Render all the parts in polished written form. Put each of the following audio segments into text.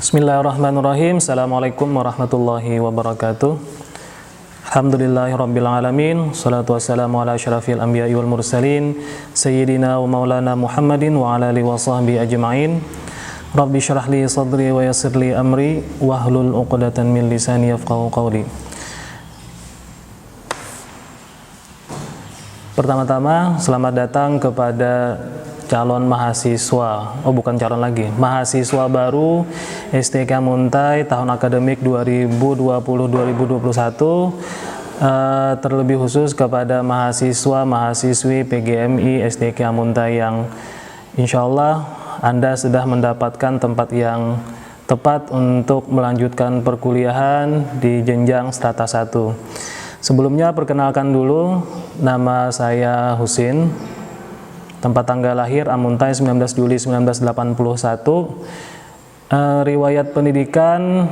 Bismillahirrahmanirrahim. Assalamualaikum warahmatullahi wabarakatuh. Alhamdulillahirabbil alamin. Shalatu wassalamu ala asyrafil anbiya'i wal mursalin sayyidina wa maulana Muhammadin wa ala alihi wa sahbihi ajma'in. Rabbi syrah li sadri wa yassir li amri wahlul 'uqdatam min lisani yafqahu qawli. Pertama-tama, selamat datang kepada calon mahasiswa, bukan calon lagi, mahasiswa baru STK Muntai tahun akademik 2020-2021, terlebih khusus kepada mahasiswa-mahasiswi PGMI STK Muntai yang insya Allah Anda sudah mendapatkan tempat yang tepat untuk melanjutkan perkuliahan di jenjang strata 1. Sebelumnya perkenalkan dulu, nama saya Husin. Tempat tanggal lahir Amuntai 19 Juli 1981. Riwayat pendidikan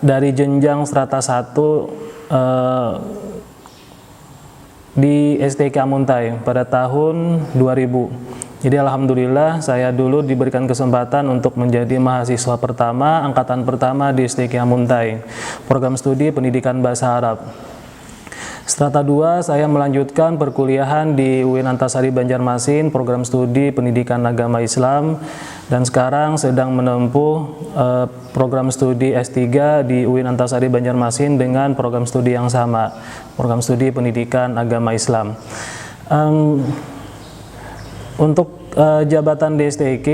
dari jenjang strata 1 di STK Amuntai pada tahun 2000. Jadi alhamdulillah saya dulu diberikan kesempatan untuk menjadi mahasiswa pertama, angkatan pertama di STK Amuntai, program studi pendidikan bahasa Arab. Strata 2 saya melanjutkan perkuliahan di UIN Antasari Banjarmasin, program studi pendidikan agama Islam, dan sekarang sedang menempuh program studi S3 di UIN Antasari Banjarmasin dengan program studi yang sama, program studi pendidikan agama Islam. Untuk jabatan di STK,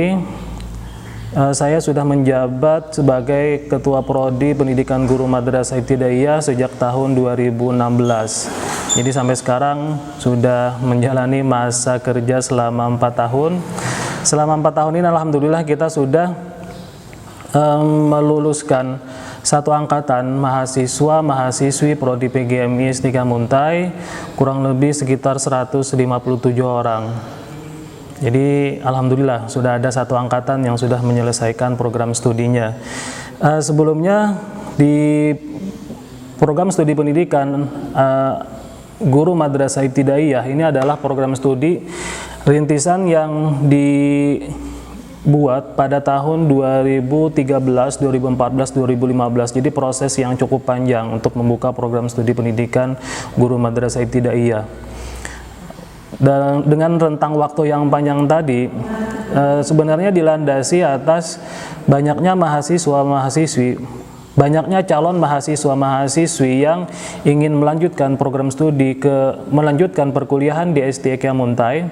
saya sudah menjabat sebagai Ketua Prodi Pendidikan Guru Madrasah Ibtidaiyah sejak tahun 2016. Jadi sampai sekarang sudah menjalani masa kerja selama 4 tahun. Selama 4 tahun ini alhamdulillah kita sudah meluluskan satu angkatan mahasiswa-mahasiswi Prodi PGMI STK Muntai, kurang lebih sekitar 157 orang. Jadi alhamdulillah sudah ada satu angkatan yang sudah menyelesaikan program studinya. Sebelumnya di program studi pendidikan Guru Madrasah Ibtidaiyah ini adalah program studi rintisan yang dibuat pada tahun 2013, 2014, 2015. Jadi proses yang cukup panjang untuk membuka program studi pendidikan Guru Madrasah Ibtidaiyah. Dan dengan rentang waktu yang panjang tadi, sebenarnya dilandasi atas banyaknya mahasiswa-mahasiswi, banyaknya calon mahasiswa-mahasiswi yang ingin melanjutkan program studi melanjutkan perkuliahan di STK Muntai,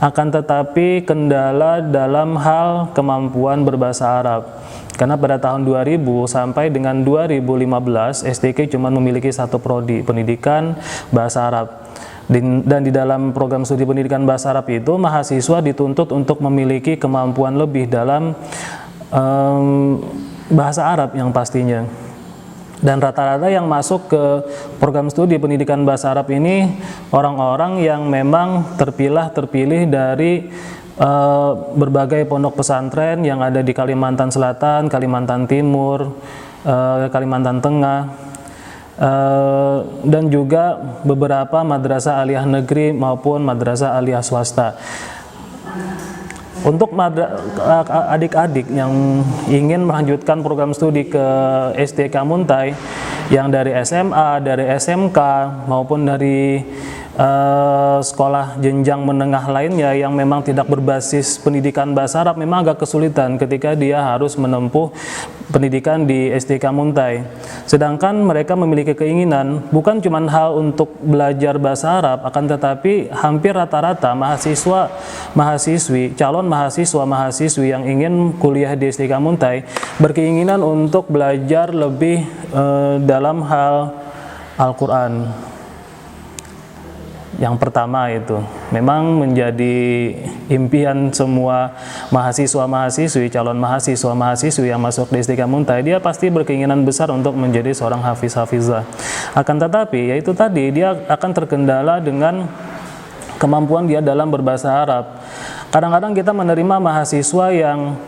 akan tetapi kendala dalam hal kemampuan berbahasa Arab. Karena pada tahun 2000 sampai dengan 2015 STK cuma memiliki satu prodi, pendidikan bahasa Arab. Dan di dalam program studi pendidikan bahasa Arab itu mahasiswa dituntut untuk memiliki kemampuan lebih dalam bahasa Arab yang pastinya. Dan rata-rata yang masuk ke program studi pendidikan bahasa Arab ini orang-orang yang memang terpilih dari berbagai pondok pesantren yang ada di Kalimantan Selatan, Kalimantan Timur, Kalimantan Tengah, dan juga beberapa madrasah aliyah negeri maupun madrasah aliyah swasta. Untuk adik-adik yang ingin melanjutkan program studi ke STK Muntai yang dari SMA, dari SMK maupun dari sekolah jenjang menengah lainnya yang memang tidak berbasis pendidikan bahasa Arab, memang agak kesulitan ketika dia harus menempuh pendidikan di STK Muntai. Sedangkan mereka memiliki keinginan bukan cuma hal untuk belajar bahasa Arab, akan tetapi hampir rata-rata mahasiswa-mahasiswi, calon mahasiswa-mahasiswi yang ingin kuliah di STK Muntai berkeinginan untuk belajar lebih dalam hal Al-Quran. Yang pertama itu memang menjadi impian semua mahasiswa-mahasiswi, calon mahasiswa-mahasiswi yang masuk di STK Muntai, dia pasti berkeinginan besar untuk menjadi seorang hafiz-hafizah. Akan tetapi yaitu tadi dia akan terkendala dengan kemampuan dia dalam berbahasa Arab. Kadang-kadang kita menerima mahasiswa yang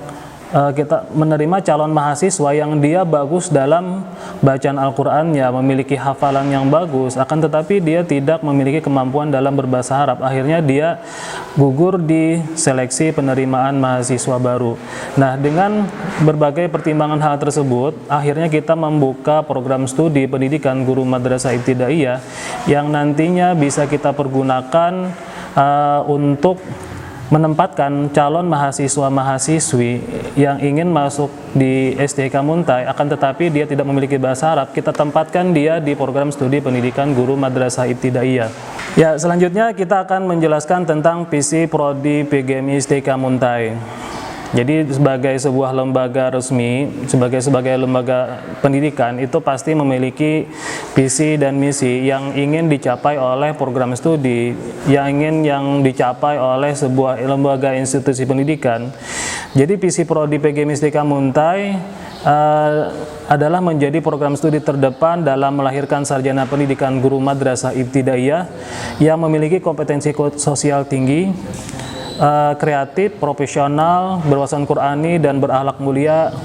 kita menerima calon mahasiswa yang dia bagus dalam bacaan Al-Qur'annya, memiliki hafalan yang bagus, akan tetapi dia tidak memiliki kemampuan dalam berbahasa Arab. Akhirnya dia gugur di seleksi penerimaan mahasiswa baru. Nah, dengan berbagai pertimbangan hal tersebut, akhirnya kita membuka program studi pendidikan guru madrasah ibtidaiyah yang nantinya bisa kita pergunakan untuk menempatkan calon mahasiswa-mahasiswi yang ingin masuk di STIK Muntai, akan tetapi dia tidak memiliki bahasa Arab, kita tempatkan dia di program studi pendidikan guru madrasah ibtidaiyah. Ya, selanjutnya kita akan menjelaskan tentang visi Prodi PGMI STIK Muntai. Jadi sebagai sebuah lembaga resmi, sebagai lembaga pendidikan, itu pasti memiliki visi dan misi yang ingin dicapai oleh program studi, yang dicapai oleh sebuah lembaga institusi pendidikan. Jadi visi Prodi PGMI STIK Muntai adalah menjadi program studi terdepan dalam melahirkan sarjana pendidikan guru madrasah ibtidaiyah yang memiliki kompetensi sosial tinggi, kreatif, profesional, berwawasan Qur'ani, dan berakhlak mulia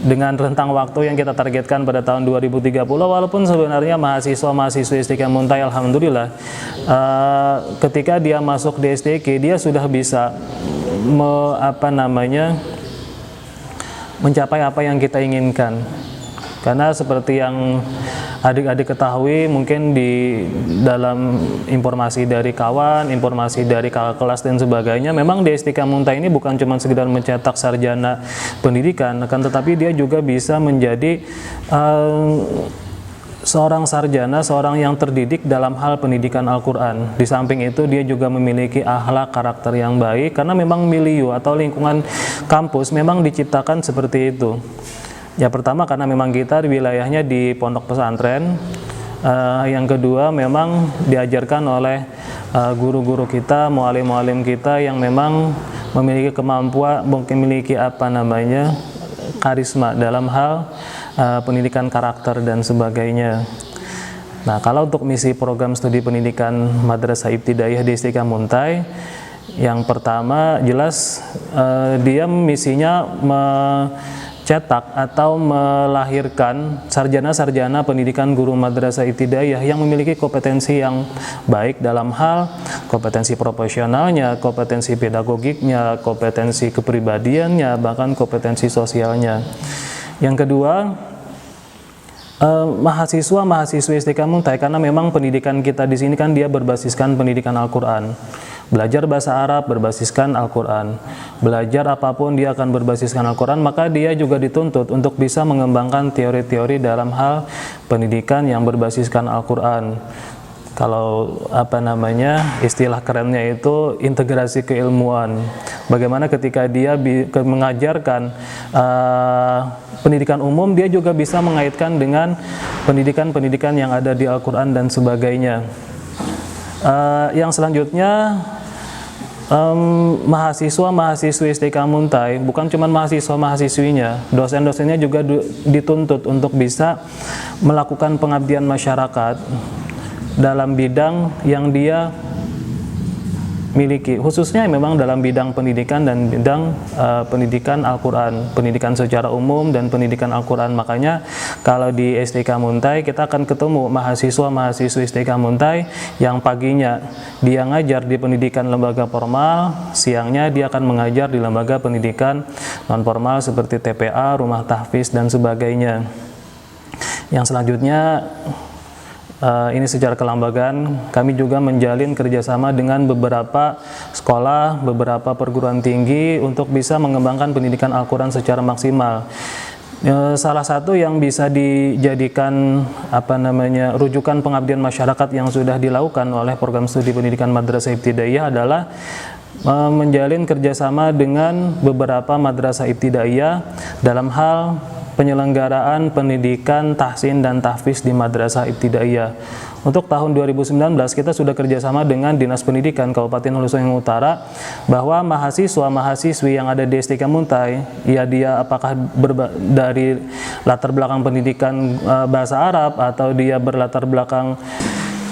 dengan rentang waktu yang kita targetkan pada tahun 2030. Walaupun sebenarnya mahasiswa-mahasiswi STIK Muntai, alhamdulillah, ketika dia masuk di STIK, dia sudah bisa mencapai apa yang kita inginkan. Karena seperti yang adik-adik ketahui, mungkin di dalam informasi dari kawan, informasi dari kakak kelas dan sebagainya, memang di STIK Muntai ini bukan cuma sekedar mencetak sarjana pendidikan, akan tetapi dia juga bisa menjadi seorang sarjana, seorang yang terdidik dalam hal pendidikan Al-Quran. Di samping itu dia juga memiliki akhlak karakter yang baik, karena memang milieu atau lingkungan kampus memang diciptakan seperti itu. Ya, pertama karena memang kita wilayahnya di pondok pesantren, yang kedua memang diajarkan oleh guru-guru kita, mualim-mualim kita yang memang memiliki kemampuan, memiliki karisma dalam hal pendidikan karakter dan sebagainya. Nah, kalau untuk misi program studi pendidikan madrasah ibtidaiyah di STIK Muntai, yang pertama jelas dia misinya cetak atau melahirkan sarjana-sarjana pendidikan guru madrasah ibtidaiyah yang memiliki kompetensi yang baik dalam hal kompetensi profesionalnya, kompetensi pedagogiknya, kompetensi kepribadiannya, bahkan kompetensi sosialnya. Yang kedua, mahasiswa-mahasiswi STIK Muntai, karena memang pendidikan kita di sini kan dia berbasiskan pendidikan Al-Quran. Belajar bahasa Arab berbasiskan Al-Quran, belajar apapun dia akan berbasiskan Al-Quran, maka dia juga dituntut untuk bisa mengembangkan teori-teori dalam hal pendidikan yang berbasiskan Al-Quran. Kalau istilah kerennya itu integrasi keilmuan. Bagaimana ketika dia mengajarkan pendidikan umum, dia juga bisa mengaitkan dengan pendidikan-pendidikan yang ada di Al-Quran dan sebagainya. Yang selanjutnya, mahasiswa-mahasiswi STIK Muntai, bukan cuma mahasiswa-mahasiswinya, dosen-dosennya juga dituntut untuk bisa melakukan pengabdian masyarakat dalam bidang yang dia miliki, khususnya memang dalam bidang pendidikan dan bidang pendidikan Al-Quran, pendidikan secara umum dan pendidikan Al-Quran. Makanya kalau di STIK Muntai kita akan ketemu mahasiswa-mahasiswi STIK Muntai yang paginya dia ngajar di pendidikan lembaga formal, siangnya dia akan mengajar di lembaga pendidikan non-formal seperti TPA, rumah tahfiz dan sebagainya. Yang selanjutnya, ini secara kelembagaan, kami juga menjalin kerjasama dengan beberapa sekolah, beberapa perguruan tinggi untuk bisa mengembangkan pendidikan Al-Quran secara maksimal. Salah satu yang bisa dijadikan rujukan pengabdian masyarakat yang sudah dilakukan oleh program studi pendidikan madrasah ibtidaiyah adalah menjalin kerjasama dengan beberapa madrasah ibtidaiyah dalam hal penyelenggaraan pendidikan tahsin dan tahfiz di madrasah ibtidaiyah. Untuk tahun 2019 kita sudah kerjasama dengan Dinas Pendidikan Kabupaten Hulu Sungai Utara, bahwa mahasiswa-mahasiswi yang ada di STIK Muntai, ya dia apakah dari latar belakang pendidikan bahasa Arab atau dia berlatar belakang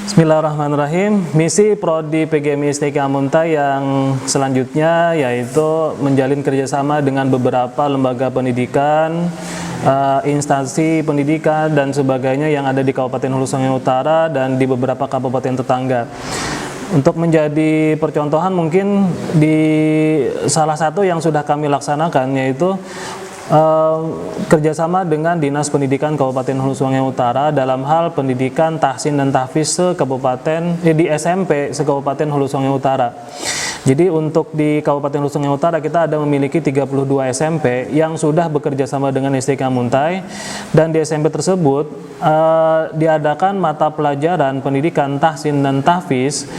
Bismillahirrahmanirrahim. Misi Prodi PGMI STK Muntai yang selanjutnya yaitu menjalin kerjasama dengan beberapa lembaga pendidikan, instansi pendidikan dan sebagainya yang ada di Kabupaten Hulu Sungai Utara dan di beberapa kabupaten tetangga. Untuk menjadi percontohan mungkin di salah satu yang sudah kami laksanakan yaitu kerjasama dengan Dinas Pendidikan Kabupaten Hulu Sungai Utara dalam hal pendidikan tahsin dan tahfiz di SMP se-Kabupaten Hulu Sungai Utara. Jadi untuk di Kabupaten Hulu Sungai Utara kita ada memiliki 32 SMP yang sudah bekerja sama dengan STK Muntai, dan di SMP tersebut diadakan mata pelajaran pendidikan tahsin dan tahfiz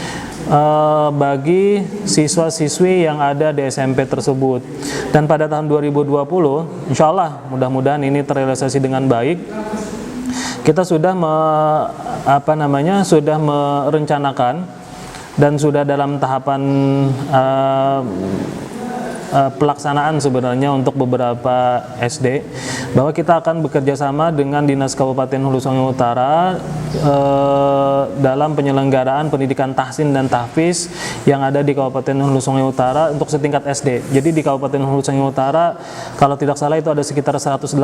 bagi siswa-siswi yang ada di SMP tersebut. Dan pada tahun 2020, insya Allah mudah-mudahan ini terrealisasi dengan baik. Kita sudah sudah merencanakan dan sudah dalam tahapan pelaksanaan sebenarnya untuk beberapa SD, bahwa kita akan bekerja sama dengan Dinas Kabupaten Hulu Sungai Utara dalam penyelenggaraan pendidikan tahsin dan tahfiz yang ada di Kabupaten Hulu Sungai Utara untuk setingkat SD. Jadi di Kabupaten Hulu Sungai Utara kalau tidak salah itu ada sekitar 182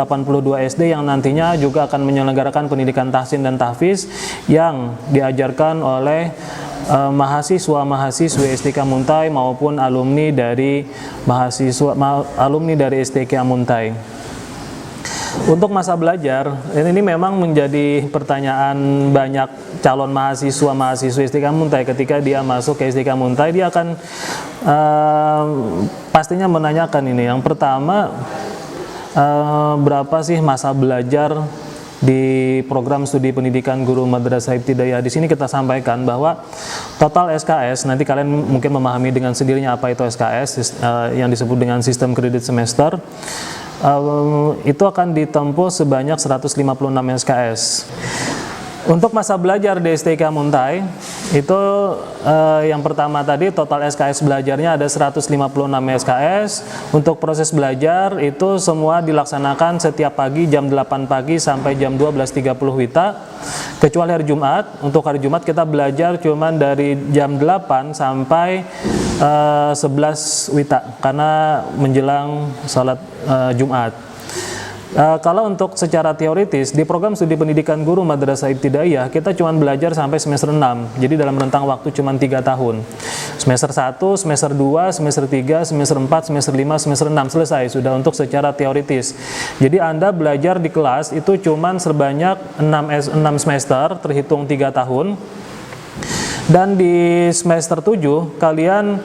SD yang nantinya juga akan menyelenggarakan pendidikan tahsin dan tahfiz yang diajarkan oleh mahasiswa-mahasiswi STK Muntai maupun alumni dari STK Muntai. Untuk masa belajar, ini memang menjadi pertanyaan banyak calon mahasiswa-mahasiswi STK Muntai. Ketika dia masuk ke STK Muntai, dia akan pastinya menanyakan ini. Yang pertama, berapa sih masa belajar di program studi pendidikan guru madrasah ibtidaiyah? Di sini kita sampaikan bahwa total SKS, nanti kalian mungkin memahami dengan sendirinya apa itu SKS, yang disebut dengan sistem kredit semester, itu akan ditempuh sebanyak 156 SKS. Untuk masa belajar di STK Muntai itu yang pertama tadi total SKS belajarnya ada 156 SKS. Untuk proses belajar itu semua dilaksanakan setiap pagi jam 8 pagi sampai jam 12.30 WITA, kecuali hari Jumat. Untuk hari Jumat kita belajar cuman dari jam 8 sampai 11 WITA karena menjelang salat Jumat. Kalau untuk secara teoritis di program studi pendidikan guru madrasah ibtidaiyah kita cuma belajar sampai semester 6. Jadi dalam rentang waktu cuma 3 tahun. Semester 1, semester 2, semester 3, semester 4, semester 5, semester 6 selesai sudah untuk secara teoritis. Jadi Anda belajar di kelas itu cuma sebanyak 6 semester terhitung 3 tahun. Dan di semester 7 kalian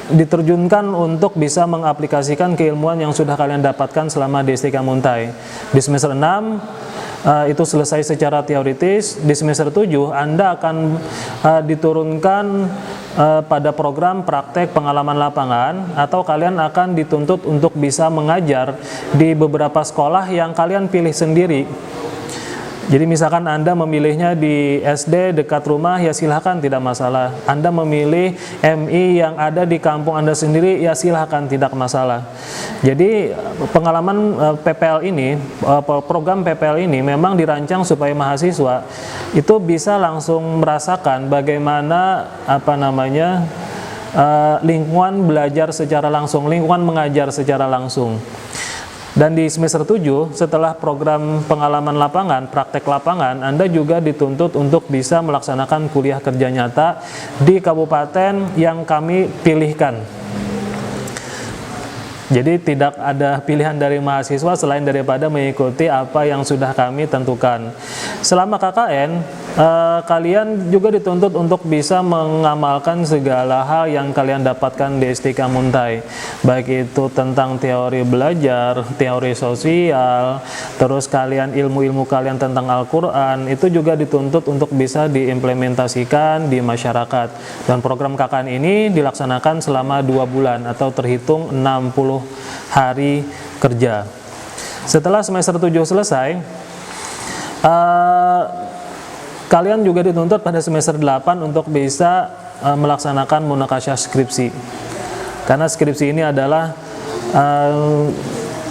diterjunkan untuk bisa mengaplikasikan keilmuan yang sudah kalian dapatkan selama di STK Muntai. Di semester 6 itu selesai secara teoritis. Di semester 7 Anda akan diturunkan pada program praktek pengalaman lapangan, atau kalian akan dituntut untuk bisa mengajar di beberapa sekolah yang kalian pilih sendiri. Jadi misalkan Anda memilihnya di SD dekat rumah, ya silahkan, tidak masalah. Anda memilih MI yang ada di kampung Anda sendiri, ya silahkan, tidak masalah. Jadi pengalaman PPL ini, program PPL ini memang dirancang supaya mahasiswa itu bisa langsung merasakan bagaimana lingkungan belajar secara langsung, lingkungan mengajar secara langsung. Dan di semester 7, setelah program pengalaman lapangan, praktek lapangan, Anda juga dituntut untuk bisa melaksanakan kuliah kerja nyata di kabupaten yang kami pilihkan. Jadi tidak ada pilihan dari mahasiswa selain daripada mengikuti apa yang sudah kami tentukan. Selama KKN, kalian juga dituntut untuk bisa mengamalkan segala hal yang kalian dapatkan di STK Muntai, baik itu tentang teori belajar, teori sosial, terus kalian ilmu-ilmu kalian tentang Al-Quran, itu juga dituntut untuk bisa diimplementasikan di masyarakat. Dan program KKN ini dilaksanakan selama 2 bulan atau terhitung 60 hari kerja. Setelah semester 7 selesai, kalian juga dituntut pada semester 8 untuk bisa melaksanakan munakasyah skripsi. Karena skripsi ini adalah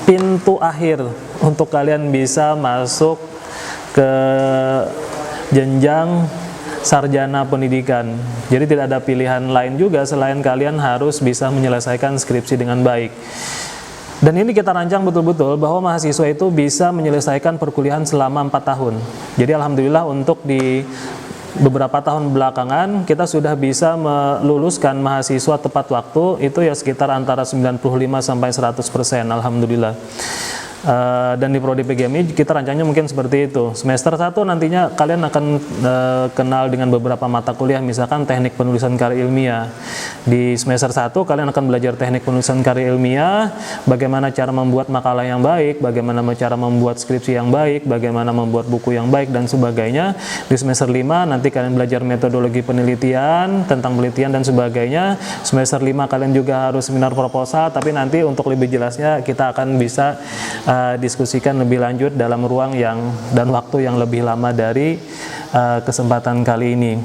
pintu akhir untuk kalian bisa masuk ke jenjang sarjana pendidikan. Jadi tidak ada pilihan lain juga selain kalian harus bisa menyelesaikan skripsi dengan baik. Dan ini kita rancang betul-betul bahwa mahasiswa itu bisa menyelesaikan perkuliahan selama 4 tahun. Jadi alhamdulillah untuk di beberapa tahun belakangan kita sudah bisa meluluskan mahasiswa tepat waktu itu ya sekitar antara 95 sampai 100%, alhamdulillah. Dan di Prodi PGMI kita rancangnya mungkin seperti itu. Semester 1 nantinya kalian akan kenal dengan beberapa mata kuliah, misalkan teknik penulisan karya ilmiah. Di semester 1 kalian akan belajar teknik penulisan karya ilmiah, bagaimana cara membuat makalah yang baik, bagaimana cara membuat skripsi yang baik, bagaimana membuat buku yang baik, dan sebagainya. Di semester 5 nanti kalian belajar metodologi penelitian, tentang penelitian dan sebagainya. Semester 5 kalian juga harus seminar proposal, tapi nanti untuk lebih jelasnya kita akan bisa diskusikan lebih lanjut dalam ruang dan waktu yang lebih lama dari kesempatan kali ini.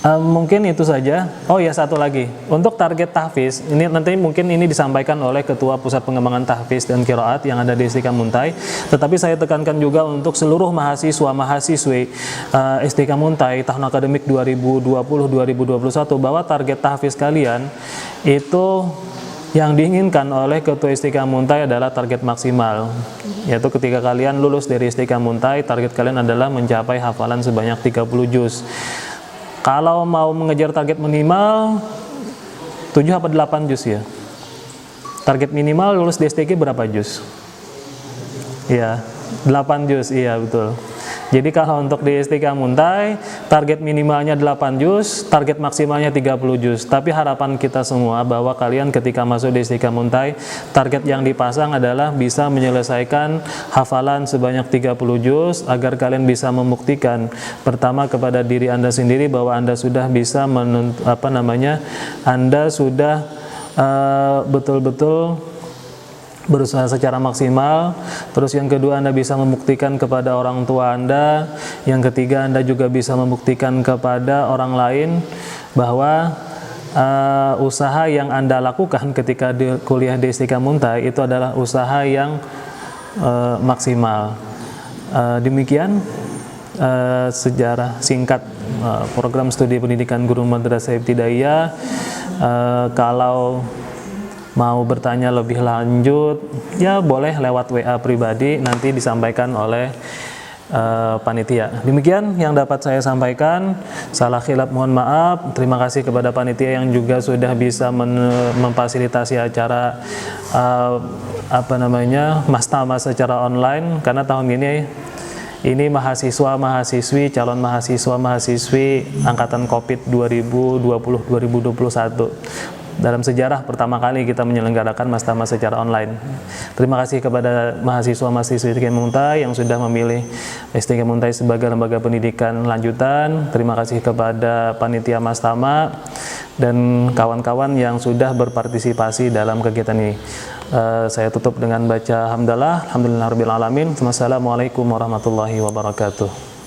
Mungkin itu saja. Oh ya, satu lagi untuk target tahfiz ini nanti mungkin ini disampaikan oleh Ketua Pusat Pengembangan Tahfiz dan Qiraat yang ada di STIK Muntai, tetapi saya tekankan juga untuk seluruh mahasiswa-mahasiswi STIK Muntai tahun akademik 2020-2021 bahwa target tahfiz kalian itu yang diinginkan oleh Ketua STIK Muntai adalah target maksimal, yaitu ketika kalian lulus dari STIK Muntai, target kalian adalah mencapai hafalan sebanyak 30 juz. Kalau mau mengejar target minimal 7 atau 8 juz ya. Target minimal lulus di STIK berapa juz? Iya, 8 juz, iya betul. Jadi kalau untuk di STIK Muntai, target minimalnya 8 juz, target maksimalnya 30 juz. Tapi harapan kita semua bahwa kalian ketika masuk di STIK Muntai, target yang dipasang adalah bisa menyelesaikan hafalan sebanyak 30 juz, agar kalian bisa membuktikan pertama kepada diri Anda sendiri bahwa Anda sudah bisa Anda sudah betul-betul berusaha secara maksimal. Terus yang kedua, Anda bisa membuktikan kepada orang tua Anda. Yang ketiga, Anda juga bisa membuktikan kepada orang lain bahwa usaha yang Anda lakukan ketika kuliah di STIK Muntai itu adalah usaha yang maksimal. Demikian sejarah singkat program studi pendidikan guru madrasah ibtidaiyah. Kalau mau bertanya lebih lanjut, ya boleh lewat WA pribadi, nanti disampaikan oleh panitia. Demikian yang dapat saya sampaikan. Salah khilaf mohon maaf. Terima kasih kepada panitia yang juga sudah bisa memfasilitasi acara Mastama secara online, karena tahun ini mahasiswa-mahasiswi, calon mahasiswa-mahasiswi angkatan Covid 2020-2021. Dalam sejarah pertama kali kita menyelenggarakan Mastama secara online. Terima kasih kepada mahasiswa-mahasiswi STIK Muntai yang sudah memilih STIK Muntai sebagai lembaga pendidikan lanjutan. Terima kasih kepada panitia Mastama dan kawan-kawan yang sudah berpartisipasi dalam kegiatan ini. Saya tutup dengan baca hamdalah. Alhamdulillahirabbil alamin. Wassalamualaikum warahmatullahi wabarakatuh.